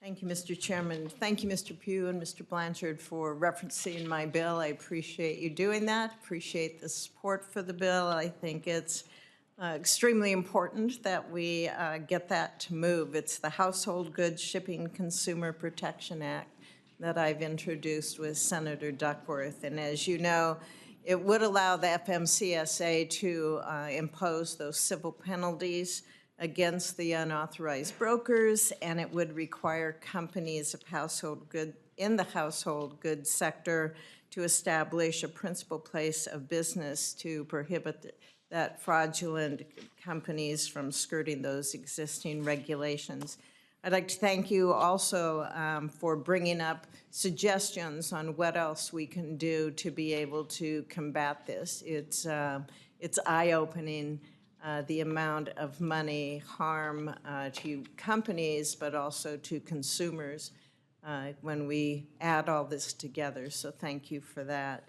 Thank you, Mr. Chairman. Thank you, Mr. Pugh and Mr. Blanchard, for referencing my bill. I appreciate you doing that. Appreciate the support for the bill. I think it's extremely important that we get that to move. It's the Household Goods Shipping Consumer Protection Act that I've introduced with Senator Duckworth. And as you know, it would allow the FMCSA to impose those civil penalties against the unauthorized brokers, and it would require companies of in the household goods sector to establish a principal place of business to prohibit that fraudulent companies from skirting those existing regulations. I'd like to thank you also for bringing up suggestions on what else we can do to be able to combat this. It's eye-opening the amount of money harm to companies, but also to consumers when we add all this together. So thank you for that.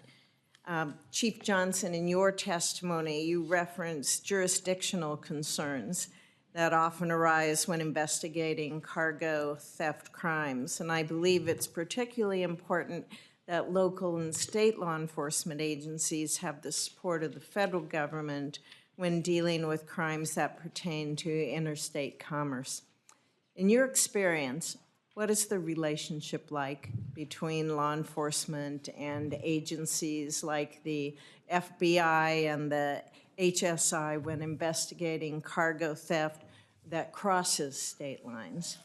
Chief Johnson, in your testimony, you referenced jurisdictional concerns that often arise when investigating cargo theft crimes. And I believe it's particularly important that local and state law enforcement agencies have the support of the federal government when dealing with crimes that pertain to interstate commerce. In your experience, what is the relationship like between law enforcement and agencies like the FBI and the HSI when investigating cargo theft that crosses state lines?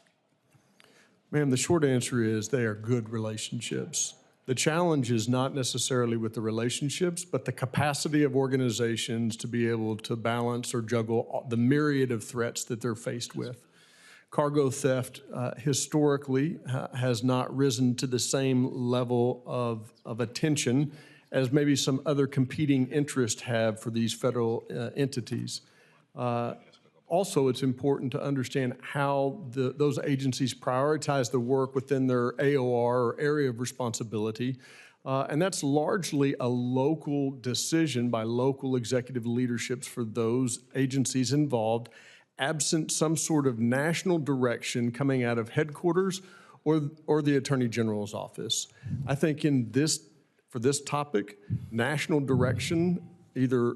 Ma'am, the short answer is they are good relationships. The challenge is not necessarily with the relationships, but the capacity of organizations to be able to balance or juggle the myriad of threats that they're faced with. Cargo theft historically has not risen to the same level of attention as maybe some other competing interests have for these federal entities. Also, it's important to understand how those agencies prioritize the work within their AOR, or area of responsibility, and that's largely a local decision by local executive leaderships for those agencies involved, absent some sort of national direction coming out of headquarters or the Attorney General's office. I think for this topic, national direction, either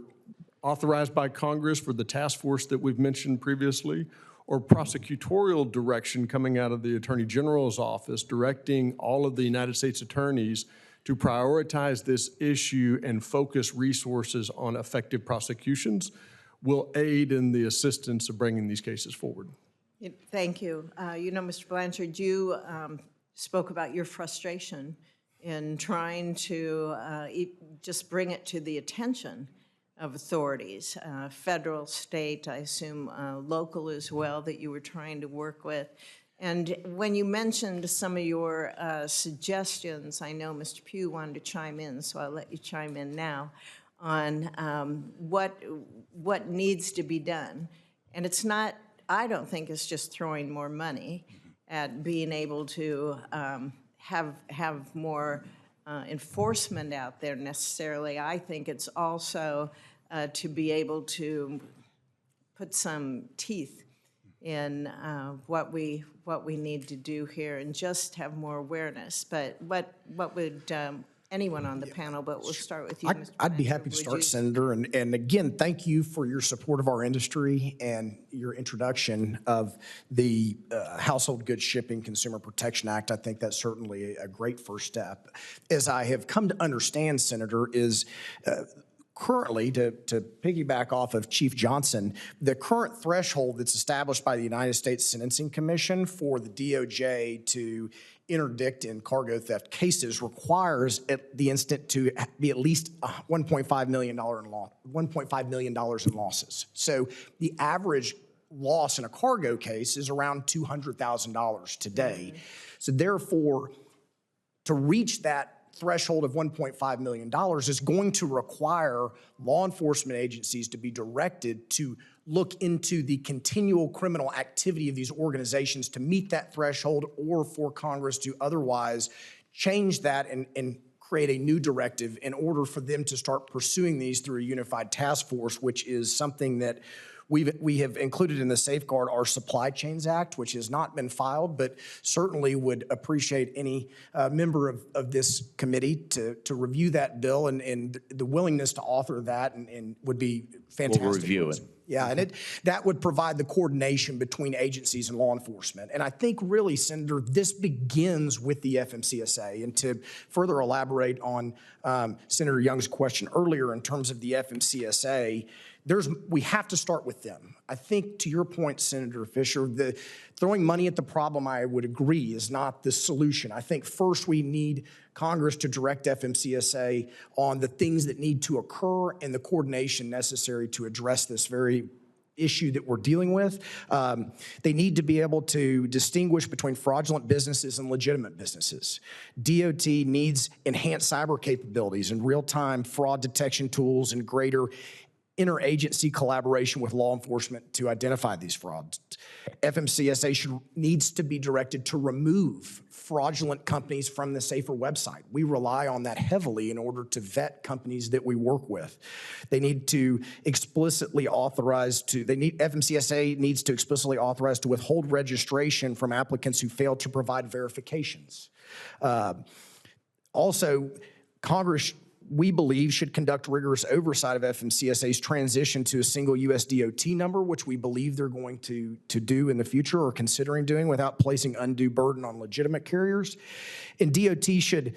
authorized by Congress for the task force that we've mentioned previously, or prosecutorial direction coming out of the Attorney General's office directing all of the United States attorneys to prioritize this issue and focus resources on effective prosecutions will aid in the assistance of bringing these cases forward. Thank you. You know, Mr. Blanchard, you spoke about your frustration in trying to just bring it to the attention of authorities, federal, state, I assume local as well, that you were trying to work with. And when you mentioned some of your suggestions, I know Mr. Pugh wanted to chime in, so I'll let you chime in now on what needs to be done. And it's not, I don't think it's just throwing more money at being able to have more enforcement out there necessarily. I think it's also to be able to put some teeth in what we need to do here and just have more awareness. But what would anyone on the panel, but we'll start with you, Mr. I'd be happy to start, Senator. And again, thank you for your support of our industry and your introduction of the Household Goods Shipping Consumer Protection Act. I think that's certainly a great first step. As I have come to understand, Senator, is currently, to piggyback off of Chief Johnson, the current threshold that's established by the United States Sentencing Commission for the DOJ to interdict in cargo theft cases requires at the instant to be at least $1.5 million in losses. So the average loss in a cargo case is around $200,000 today. So therefore, to reach that threshold of $1.5 million is going to require law enforcement agencies to be directed to look into the continual criminal activity of these organizations to meet that threshold, or for Congress to otherwise change that and create a new directive in order for them to start pursuing these through a unified task force, which is something that We have included in the safeguard our Supply Chains Act, which has not been filed, but certainly would appreciate any member of this committee to review that bill, and the willingness to author that and would be fantastic. We'll review it. Yeah, and that would provide the coordination between agencies and law enforcement. And I think really, Senator, this begins with the FMCSA. And to further elaborate on Senator Young's question earlier in terms of the FMCSA, we have to start with them. I think to your point, Senator Fischer, throwing money at the problem, I would agree, is not the solution. I think first we need Congress to direct FMCSA on the things that need to occur and the coordination necessary to address this very issue that we're dealing with. They need to be able to distinguish between fraudulent businesses and legitimate businesses. DOT needs enhanced cyber capabilities and real-time fraud detection tools and greater interagency collaboration with law enforcement to identify these frauds. FMCSA needs to be directed to remove fraudulent companies from the SAFER website. We rely on that heavily in order to vet companies that we work with. They need to explicitly authorize FMCSA needs to explicitly authorize to withhold registration from applicants who fail to provide verifications. Also, Congress, we believe, should conduct rigorous oversight of FMCSA's transition to a single US DOT number, which we believe they're going to do in the future or considering doing without placing undue burden on legitimate carriers. And DOT should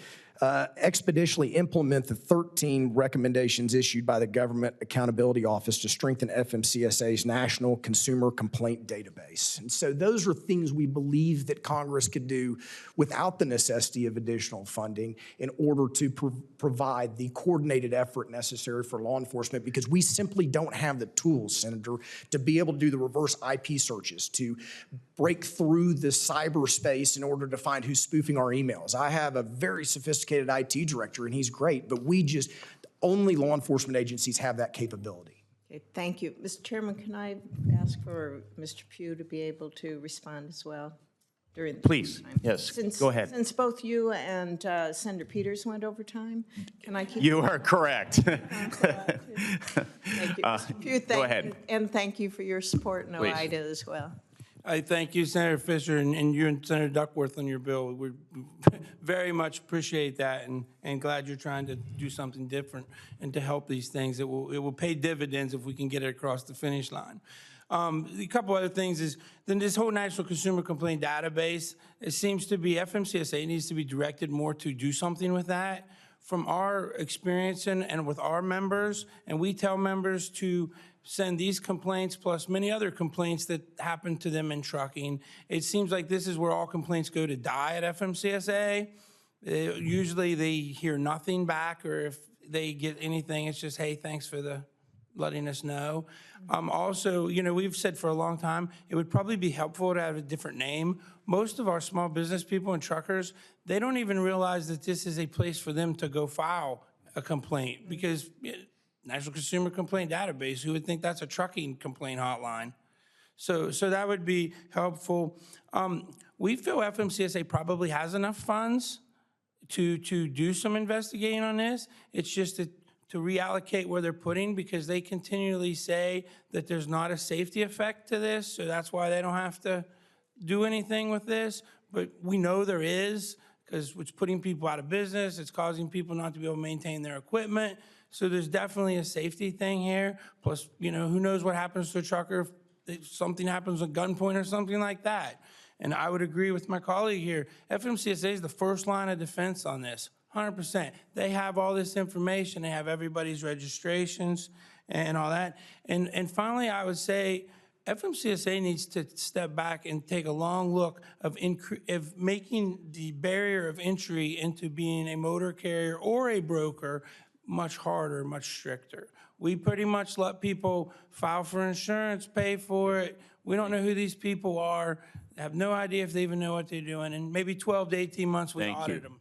expeditiously implement the 13 recommendations issued by the Government Accountability Office to strengthen FMCSA's National Consumer Complaint Database. And so those are things we believe that Congress could do without the necessity of additional funding in order to provide the coordinated effort necessary for law enforcement, because we simply don't have the tools, Senator, to be able to do the reverse IP searches, to break through the cyberspace in order to find who's spoofing our emails. I have a very sophisticated IT director, and he's great, but only law enforcement agencies have that capability. Okay, thank you. Mr. Chairman, can I ask for Mr. Pugh to be able to respond as well during the Please, time? yes, go ahead. Since both you and Senator Peters went over time, can I keep? You are correct. Thank you. Mr. Pugh, go ahead. And thank you for your support in Please. OIDA as well. I thank you, Senator Fischer, and you and Senator Duckworth on your bill. We very much appreciate that, and glad you're trying to do something different and to help these things. It will pay dividends if we can get it across the finish line. A couple other things is, then this whole National Consumer Complaint Database, it seems to be FMCSA needs to be directed more to do something with that. From our experience and with our members, and we tell members to send these complaints plus many other complaints that happen to them in trucking. It seems like this is where all complaints go to die at FMCSA. Usually they hear nothing back, or if they get anything, it's just, hey, thanks for letting us know. Also, we've said for a long time, it would probably be helpful to have a different name. Most of our small business people and truckers, they don't even realize that this is a place for them to go file a complaint, because National Consumer Complaint Database, who would think that's a trucking complaint hotline? So that would be helpful. We feel FMCSA probably has enough funds to do some investigating on this. It's just to reallocate where they're putting, because they continually say that there's not a safety effect to this, so that's why they don't have to do anything with this. But we know there is, because it's putting people out of business, it's causing people not to be able to maintain their equipment. So there's definitely a safety thing here. Plus, who knows what happens to a trucker if something happens at gunpoint or something like that. And I would agree with my colleague here. FMCSA is the first line of defense on this, 100%. They have all this information. They have everybody's registrations and all that. And finally, I would say FMCSA needs to step back and take a long look of making the barrier of entry into being a motor carrier or a broker much harder, much stricter. We pretty much let people file for insurance, pay for it. We don't know who these people are, have no idea if they even know what they're doing, and maybe 12 to 18 months we audit them.